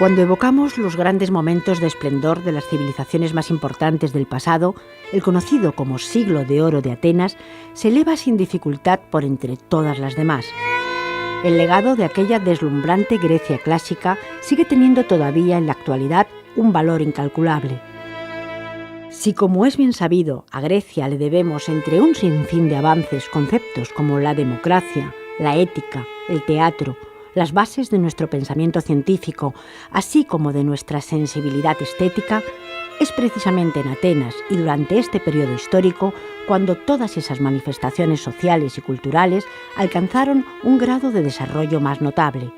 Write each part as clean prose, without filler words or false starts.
Cuando evocamos los grandes momentos de esplendor de las civilizaciones más importantes del pasado, el conocido como Siglo de Oro de Atenas se eleva sin dificultad por entre todas las demás. El legado de aquella deslumbrante Grecia clásica sigue teniendo todavía en la actualidad un valor incalculable. Si, como es bien sabido, a Grecia le debemos entre un sinfín de avances conceptos como la democracia, la ética, el teatro, las bases de nuestro pensamiento científico, así como de nuestra sensibilidad estética, es precisamente en Atenas y durante este periodo histórico cuando todas esas manifestaciones sociales y culturales alcanzaron un grado de desarrollo más notable.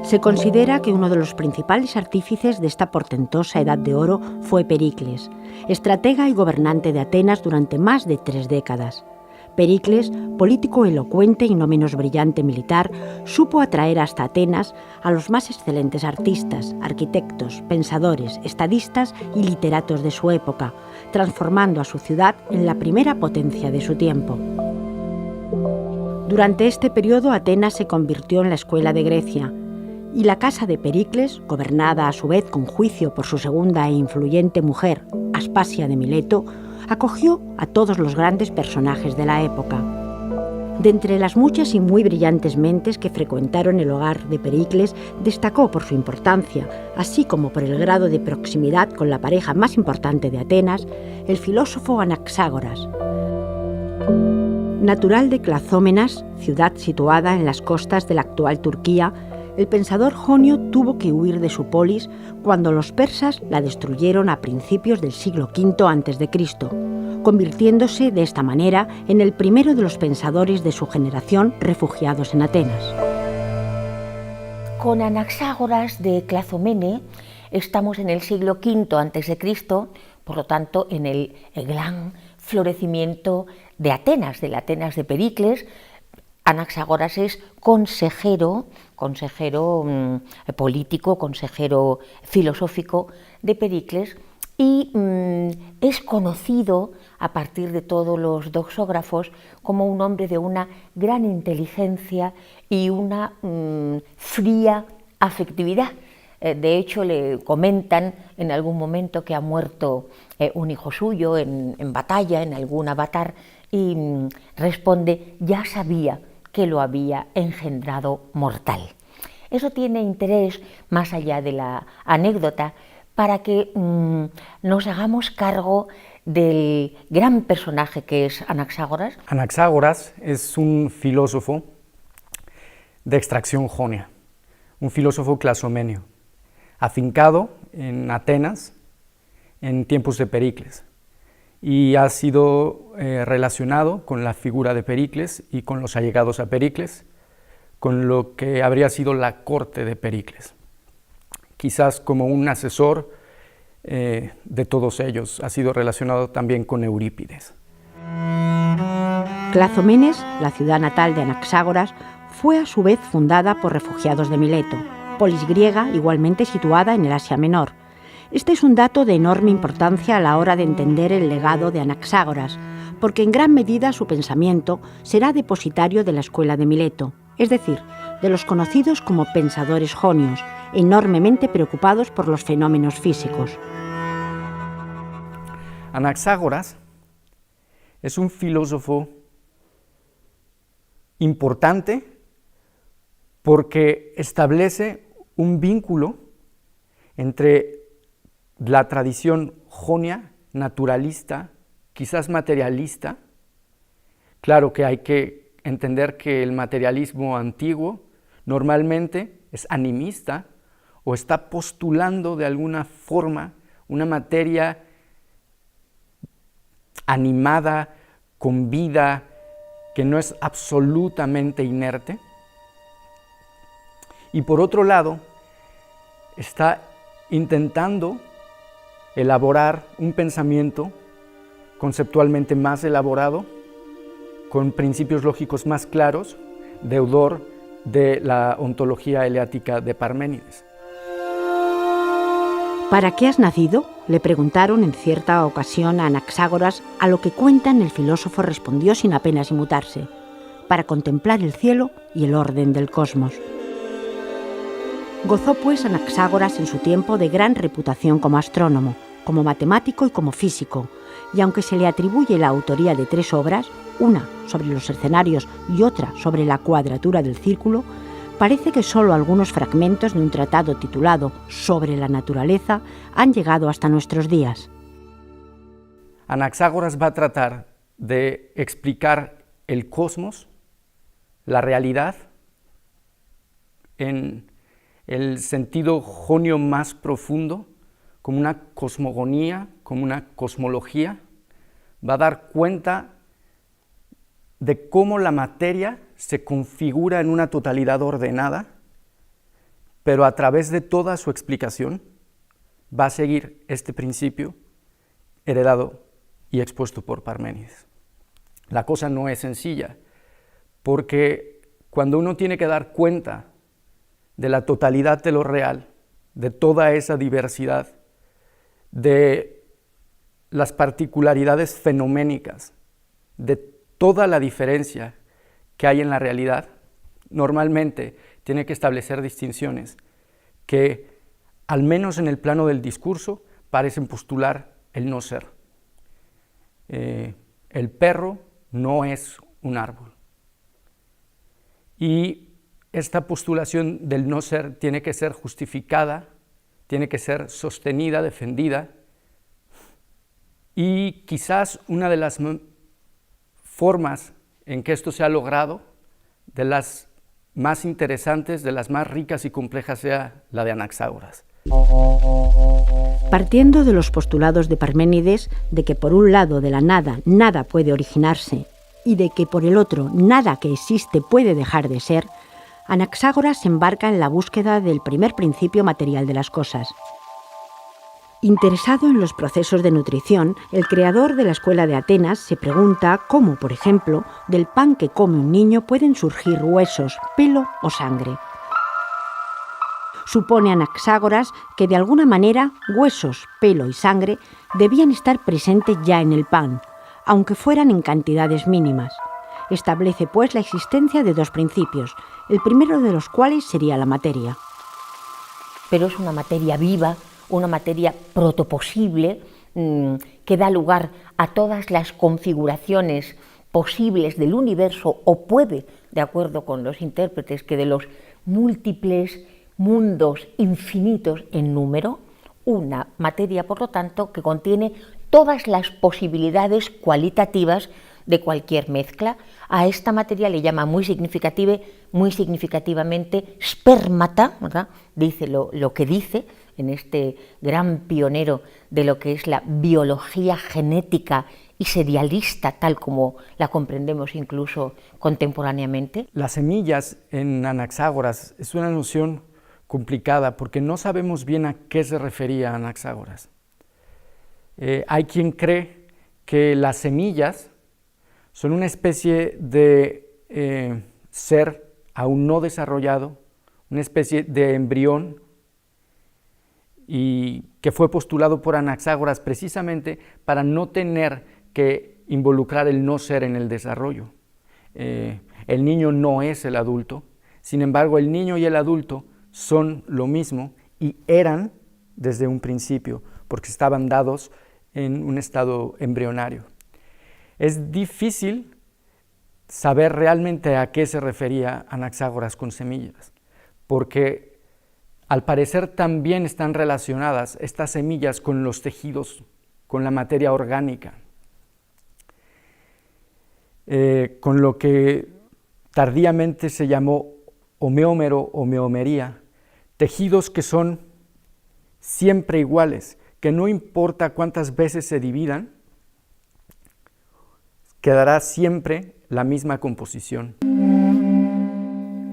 Se considera que uno de los principales artífices de esta portentosa Edad de Oro fue Pericles, estratega y gobernante de Atenas durante más de 3 décadas. Pericles, político elocuente y no menos brillante militar, supo atraer hasta Atenas a los más excelentes artistas, arquitectos, pensadores, estadistas y literatos de su época, transformando a su ciudad en la primera potencia de su tiempo. Durante este periodo, Atenas se convirtió en la escuela de Grecia, y la casa de Pericles, gobernada a su vez con juicio por su segunda e influyente mujer, Aspasia de Mileto, acogió a todos los grandes personajes de la época. De entre las muchas y muy brillantes mentes que frecuentaron el hogar de Pericles, destacó por su importancia, así como por el grado de proximidad con la pareja más importante de Atenas, el filósofo Anaxágoras. Natural de Clazómenas, ciudad situada en las costas de la actual Turquía, el pensador jonio tuvo que huir de su polis cuando los persas la destruyeron a principios del siglo V a.C., convirtiéndose de esta manera en el primero de los pensadores de su generación refugiados en Atenas. Con Anaxágoras de Clazomene estamos en el siglo V a.C., por lo tanto en el gran florecimiento de Atenas, del Atenas de Pericles. Anaxágoras es consejero político, consejero filosófico de Pericles y es conocido a partir de todos los doxógrafos como un hombre de una gran inteligencia y una fría afectividad. De hecho, le comentan en algún momento que ha muerto un hijo suyo en batalla, en algún avatar, y responde: ya sabía que lo había engendrado mortal. Eso tiene interés, más allá de la anécdota, para que nos hagamos cargo del gran personaje que es Anaxágoras. Anaxágoras es un filósofo de extracción jonia, un filósofo clazomenio, afincado en Atenas en tiempos de Pericles, y ha sido relacionado con la figura de Pericles y con los allegados a Pericles, con lo que habría sido la corte de Pericles, quizás como un asesor de todos ellos. Ha sido relacionado también con Eurípides. Clazomenes, la ciudad natal de Anaxágoras, fue a su vez fundada por refugiados de Mileto, polis griega igualmente situada en el Asia Menor. Este es un dato de enorme importancia a la hora de entender el legado de Anaxágoras, porque en gran medida su pensamiento será depositario de la escuela de Mileto, es decir, de los conocidos como pensadores jonios, enormemente preocupados por los fenómenos físicos. Anaxágoras es un filósofo importante porque establece un vínculo entre la tradición jonia, naturalista, quizás materialista. Claro que hay que entender que el materialismo antiguo normalmente es animista o está postulando de alguna forma una materia animada, con vida, que no es absolutamente inerte. Y por otro lado, está intentando elaborar un pensamiento conceptualmente más elaborado, con principios lógicos más claros, deudor de la ontología eleática de Parménides. ¿Para qué has nacido?, le preguntaron en cierta ocasión a Anaxágoras, a lo que cuentan el filósofo respondió sin apenas inmutarse: para contemplar el cielo y el orden del cosmos. Gozó pues Anaxágoras en su tiempo de gran reputación como astrónomo, como matemático y como físico, y aunque se le atribuye la autoría de 3 obras, una sobre los escenarios y otra sobre la cuadratura del círculo, parece que solo algunos fragmentos de un tratado titulado Sobre la naturaleza han llegado hasta nuestros días. Anaxágoras va a tratar de explicar el cosmos, la realidad, en el sentido jonio más profundo, como una cosmogonía, como una cosmología. Va a dar cuenta de cómo la materia se configura en una totalidad ordenada, pero a través de toda su explicación va a seguir este principio heredado y expuesto por Parménides. La cosa no es sencilla, porque cuando uno tiene que dar cuenta de la totalidad de lo real, de toda esa diversidad, de las particularidades fenoménicas, de toda la diferencia que hay en la realidad, normalmente tiene que establecer distinciones que, al menos en el plano del discurso, parecen postular el no ser. El perro no es un árbol. Y esta postulación del no ser tiene que ser justificada, tiene que ser sostenida, defendida, y quizás una de las formas en que esto se ha logrado, de las más interesantes, de las más ricas y complejas, sea la de Anaxágoras. Partiendo de los postulados de Parménides de que por un lado de la nada nada puede originarse y de que por el otro nada que existe puede dejar de ser, Anaxágoras se embarca en la búsqueda del primer principio material de las cosas. Interesado en los procesos de nutrición, el creador de la escuela de Atenas se pregunta cómo, por ejemplo, del pan que come un niño pueden surgir huesos, pelo o sangre. Supone Anaxágoras que de alguna manera huesos, pelo y sangre debían estar presentes ya en el pan, aunque fueran en cantidades mínimas. Establece pues la existencia de 2 principios, el primero de los cuales sería la materia. Pero es una materia viva, una materia protoposible, que da lugar a todas las configuraciones posibles del universo, o puede, de acuerdo con los intérpretes, que de los múltiples mundos infinitos en número, una materia, por lo tanto, que contiene todas las posibilidades cualitativas de cualquier mezcla. A esta materia le llama muy significativamente spermata, ¿verdad? Dice lo que dice en este gran pionero de lo que es la biología genética y serialista, tal como la comprendemos incluso contemporáneamente. Las semillas en Anaxágoras es una noción complicada porque no sabemos bien a qué se refería Anaxágoras. Hay quien cree que las semillas son una especie de ser aún no desarrollado, una especie de embrión, y que fue postulado por Anaxágoras precisamente para no tener que involucrar el no ser en el desarrollo. El niño no es el adulto, sin embargo el niño y el adulto son lo mismo y eran desde un principio, porque estaban dados en un estado embrionario. Es difícil saber realmente a qué se refería Anaxágoras con semillas, porque al parecer también están relacionadas estas semillas con los tejidos, con la materia orgánica, con lo que tardíamente se llamó homeómero o homeomería, tejidos que son siempre iguales, que no importa cuántas veces se dividan, quedará siempre la misma composición.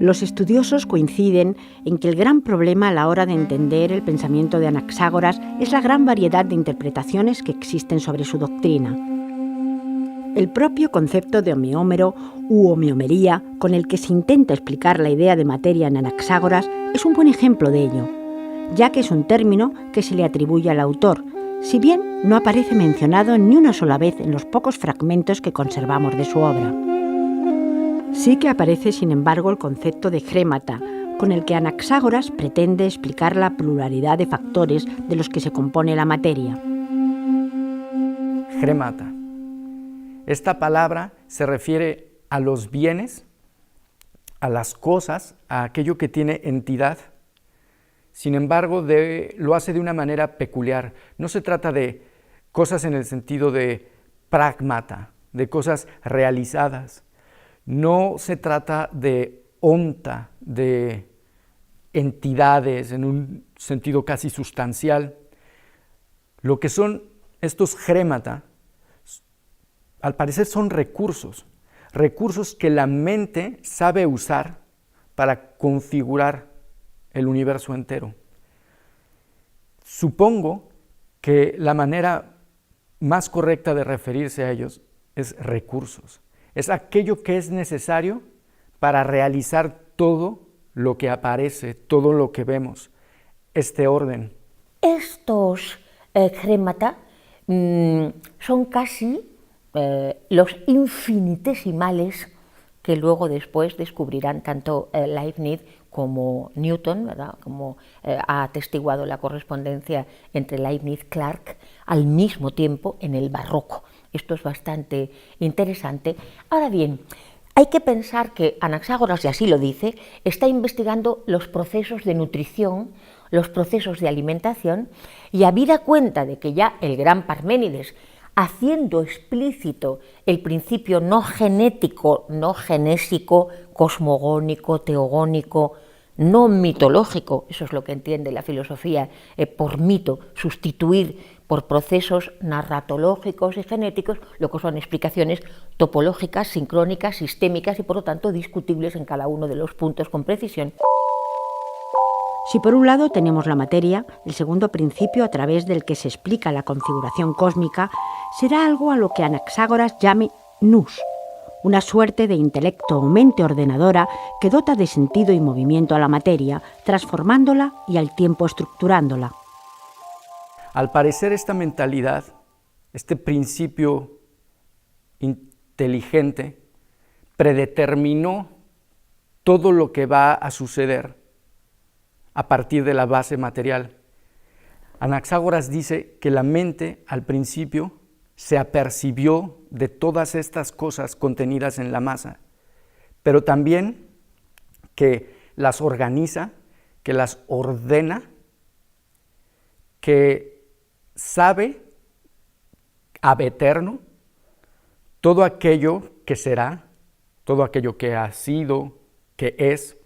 Los estudiosos coinciden en que el gran problema a la hora de entender el pensamiento de Anaxágoras es la gran variedad de interpretaciones que existen sobre su doctrina. El propio concepto de homeómero u homeomería, con el que se intenta explicar la idea de materia en Anaxágoras, es un buen ejemplo de ello, ya que es un término que se le atribuye al autor, si bien no aparece mencionado ni una sola vez en los pocos fragmentos que conservamos de su obra. Sí que aparece, sin embargo, el concepto de grémata, con el que Anaxágoras pretende explicar la pluralidad de factores de los que se compone la materia. Grémata. Esta palabra se refiere a los bienes, a las cosas, a aquello que tiene entidad. Sin embargo, lo hace de una manera peculiar. No se trata de cosas en el sentido de pragmata, de cosas realizadas. No se trata de onta, de entidades en un sentido casi sustancial. Lo que son estos grémata, al parecer son recursos que la mente sabe usar para configurar el universo entero. Supongo que la manera más correcta de referirse a ellos es recursos. Es aquello que es necesario para realizar todo lo que aparece, todo lo que vemos, este orden. Estos grémata son casi los infinitesimales que luego después descubrirán tanto Leibniz como Newton, ¿verdad? Como ha atestiguado la correspondencia entre Leibniz y Clarke al mismo tiempo en el barroco. Esto es bastante interesante. Ahora bien, hay que pensar que Anaxágoras, y así lo dice, está investigando los procesos de nutrición, los procesos de alimentación, y habida cuenta de que ya el gran Parménides, haciendo explícito el principio no genético, no genésico, cosmogónico, teogónico, no mitológico, eso es lo que entiende la filosofía por mito, sustituir por procesos narratológicos y genéticos, lo que son explicaciones topológicas, sincrónicas, sistémicas y por lo tanto discutibles en cada uno de los puntos con precisión. Si por un lado tenemos la materia, el segundo principio a través del que se explica la configuración cósmica será algo a lo que Anaxágoras llame nous, una suerte de intelecto o mente ordenadora que dota de sentido y movimiento a la materia, transformándola y al tiempo estructurándola. Al parecer esta mentalidad, este principio inteligente, predeterminó todo lo que va a suceder a partir de la base material. Anaxágoras dice que la mente al principio se apercibió de todas estas cosas contenidas en la masa, pero también que las organiza, que las ordena, que sabe ab eterno todo aquello que será, todo aquello que ha sido, que es,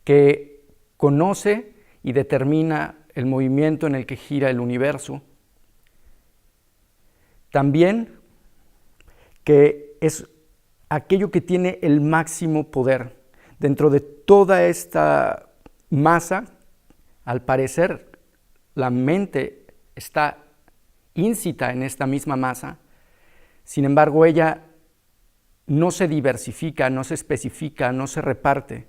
que conoce y determina el movimiento en el que gira el universo. También que es aquello que tiene el máximo poder. Dentro de toda esta masa, al parecer, la mente está íncita en esta misma masa, sin embargo ella no se diversifica, no se especifica, no se reparte,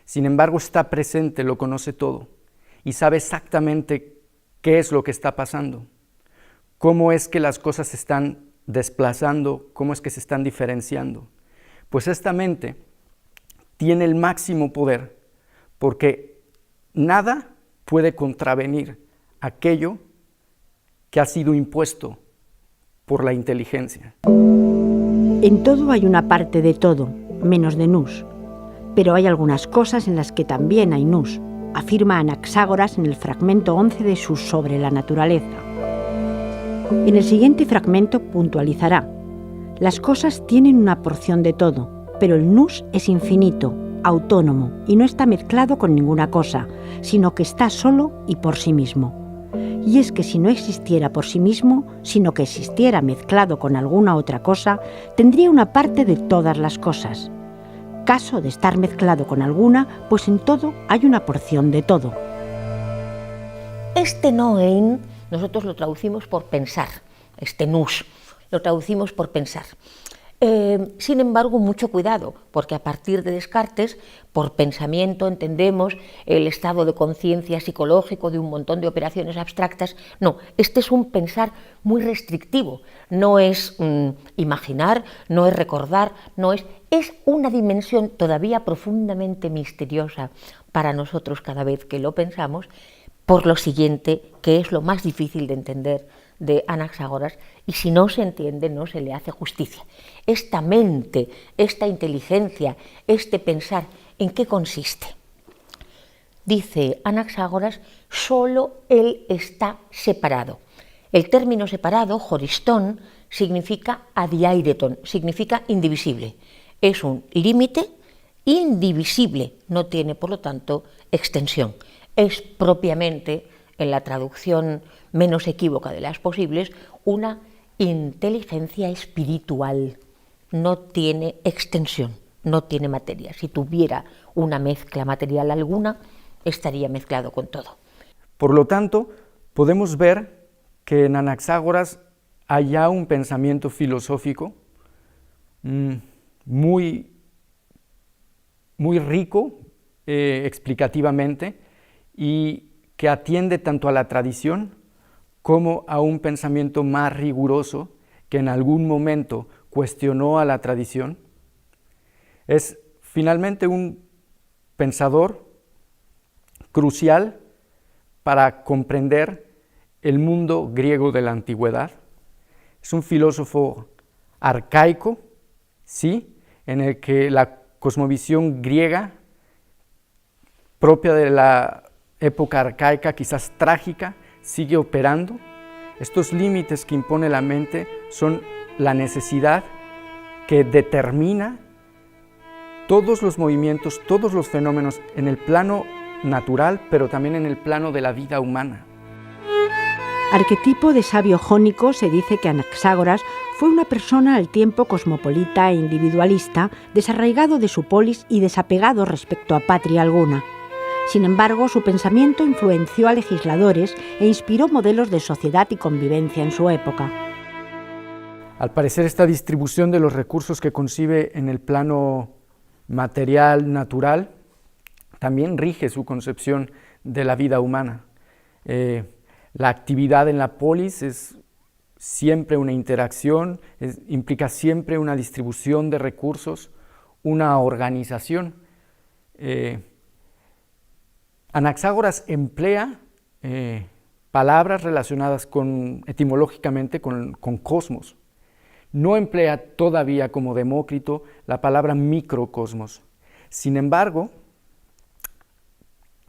sin embargo está presente, lo conoce todo y sabe exactamente qué es lo que está pasando, cómo es que las cosas se están desplazando, cómo es que se están diferenciando. Pues esta mente tiene el máximo poder porque nada puede contravenir aquello que ha sido impuesto por la inteligencia. En todo hay una parte de todo, menos de nous, pero hay algunas cosas en las que también hay nous, afirma Anaxágoras en el fragmento 11 de su Sobre la naturaleza. En el siguiente fragmento puntualizará: las cosas tienen una porción de todo, pero el nous es infinito, autónomo y no está mezclado con ninguna cosa, sino que está solo y por sí mismo. Y es que si no existiera por sí mismo, sino que existiera mezclado con alguna otra cosa, tendría una parte de todas las cosas. Caso de estar mezclado con alguna, pues en todo hay una porción de todo. Este noein nosotros lo traducimos por pensar, este nous, lo traducimos por pensar. Sin embargo, mucho cuidado, porque a partir de Descartes, por pensamiento entendemos el estado de conciencia psicológico de un montón de operaciones abstractas. No, este es un pensar muy restrictivo, no es imaginar, no es recordar, es una dimensión todavía profundamente misteriosa para nosotros cada vez que lo pensamos, por lo siguiente, que es lo más difícil de entender de Anaxágoras, y si no se entiende no se le hace justicia. Esta mente, esta inteligencia, este pensar, ¿en qué consiste? Dice Anaxágoras, solo él está separado. El término separado, joristón, significa adiaireton, significa indivisible. Es un límite indivisible, no tiene por lo tanto extensión. Es propiamente, en la traducción menos equívoca de las posibles, una inteligencia espiritual. No tiene extensión, no tiene materia. Si tuviera una mezcla material alguna, estaría mezclado con todo. Por lo tanto, podemos ver que en Anaxágoras hay ya un pensamiento filosófico muy rico explicativamente, y que atiende tanto a la tradición como a un pensamiento más riguroso que en algún momento cuestionó a la tradición. Es finalmente un pensador crucial para comprender el mundo griego de la antigüedad. Es un filósofo arcaico, sí, en el que la cosmovisión griega propia de la época arcaica, quizás trágica, sigue operando. Estos límites que impone la mente son la necesidad que determina todos los movimientos, todos los fenómenos en el plano natural, pero también en el plano de la vida humana. Arquetipo de sabio jónico, se dice que Anaxágoras fue una persona al tiempo cosmopolita e individualista, desarraigado de su polis y desapegado respecto a patria alguna. Sin embargo, su pensamiento influenció a legisladores e inspiró modelos de sociedad y convivencia en su época. Al parecer, esta distribución de los recursos que concibe en el plano material, natural, también rige su concepción de la vida humana. La actividad en la polis es siempre una interacción, implica siempre una distribución de recursos, una organización. Anaxágoras emplea palabras relacionadas etimológicamente con cosmos. No emplea todavía, como Demócrito, la palabra microcosmos. Sin embargo,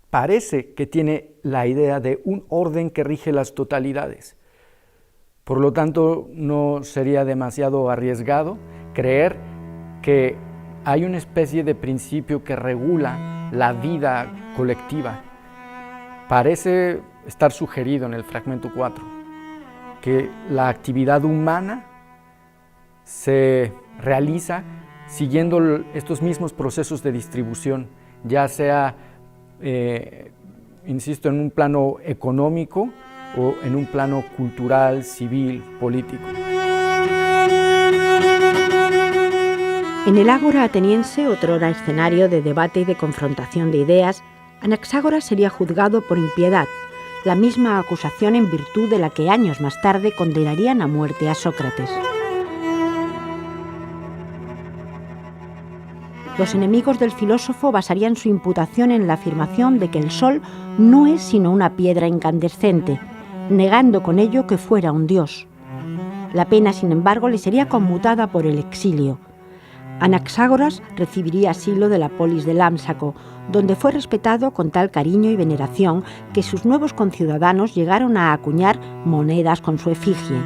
parece que tiene la idea de un orden que rige las totalidades. Por lo tanto, no sería demasiado arriesgado creer que hay una especie de principio que regula la vida colectiva. Parece estar sugerido en el fragmento 4, que la actividad humana se realiza siguiendo estos mismos procesos de distribución, ya sea, insisto, en un plano económico o en un plano cultural, civil, político. En el ágora ateniense, otrora escenario de debate y de confrontación de ideas, Anaxágoras sería juzgado por impiedad, la misma acusación en virtud de la que años más tarde condenarían a muerte a Sócrates. Los enemigos del filósofo basarían su imputación en la afirmación de que el sol no es sino una piedra incandescente, negando con ello que fuera un dios. La pena, sin embargo, le sería conmutada por el exilio. Anaxágoras recibiría asilo de la polis de Lámsaco, donde fue respetado con tal cariño y veneración que sus nuevos conciudadanos llegaron a acuñar monedas con su efigie.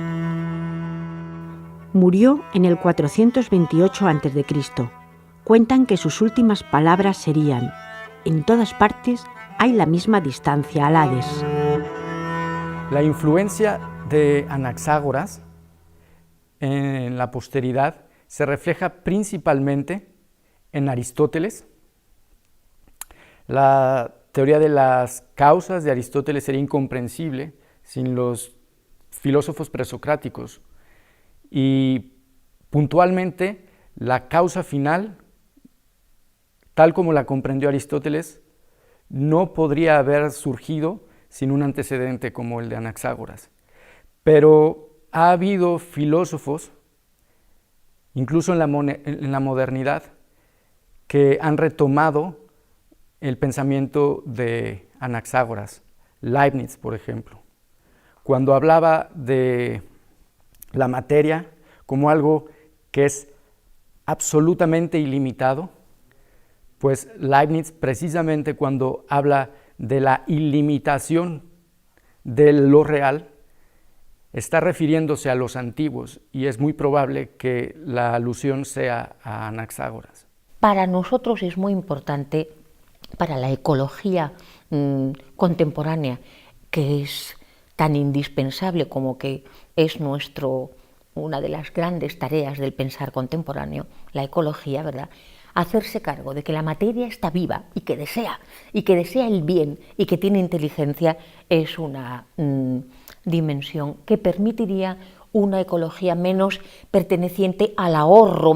Murió en el 428 a.C. Cuentan que sus últimas palabras serían: en todas partes hay la misma distancia al Hades. La influencia de Anaxágoras en la posteridad se refleja principalmente en Aristóteles. La teoría de las causas de Aristóteles sería incomprensible sin los filósofos presocráticos, y Puntualmente, la causa final, tal como la comprendió Aristóteles, no podría haber surgido sin un antecedente como el de Anaxágoras. Pero ha habido filósofos, incluso en la modernidad, que han retomado el pensamiento de Anaxágoras. Leibniz, por ejemplo, cuando hablaba de la materia como algo que es absolutamente ilimitado, pues Leibniz, precisamente cuando habla de la ilimitación de lo real, está refiriéndose a los antiguos, y es muy probable que la alusión sea a Anaxágoras. Para nosotros es muy importante, para la ecología contemporánea, que es tan indispensable como que es una de las grandes tareas del pensar contemporáneo, la ecología, ¿verdad?, hacerse cargo de que la materia está viva y que desea el bien y que tiene inteligencia, es una dimensión que permitiría una ecología menos perteneciente al ahorro,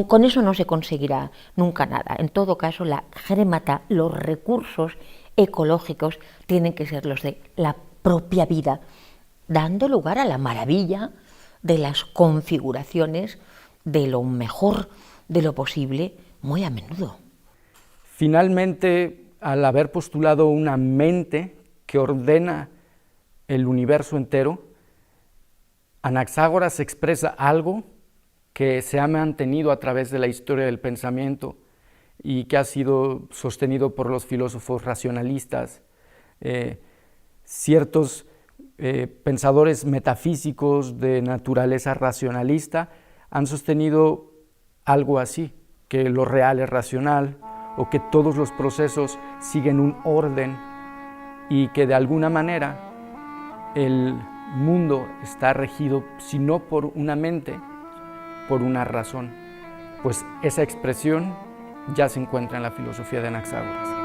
con eso no se conseguirá nunca nada. En todo caso, la grémata, los recursos ecológicos tienen que ser los de la propia vida, dando lugar a la maravilla de las configuraciones de lo mejor, de lo posible, muy a menudo. Finalmente, al haber postulado una mente que ordena el universo entero, Anaxágoras expresa algo que se ha mantenido a través de la historia del pensamiento y que ha sido sostenido por los filósofos racionalistas. Ciertos pensadores metafísicos de naturaleza racionalista han sostenido algo así, que lo real es racional, o que todos los procesos siguen un orden y que de alguna manera el mundo está regido, si no por una mente, por una razón. Pues esa expresión ya se encuentra en la filosofía de Anaxágoras.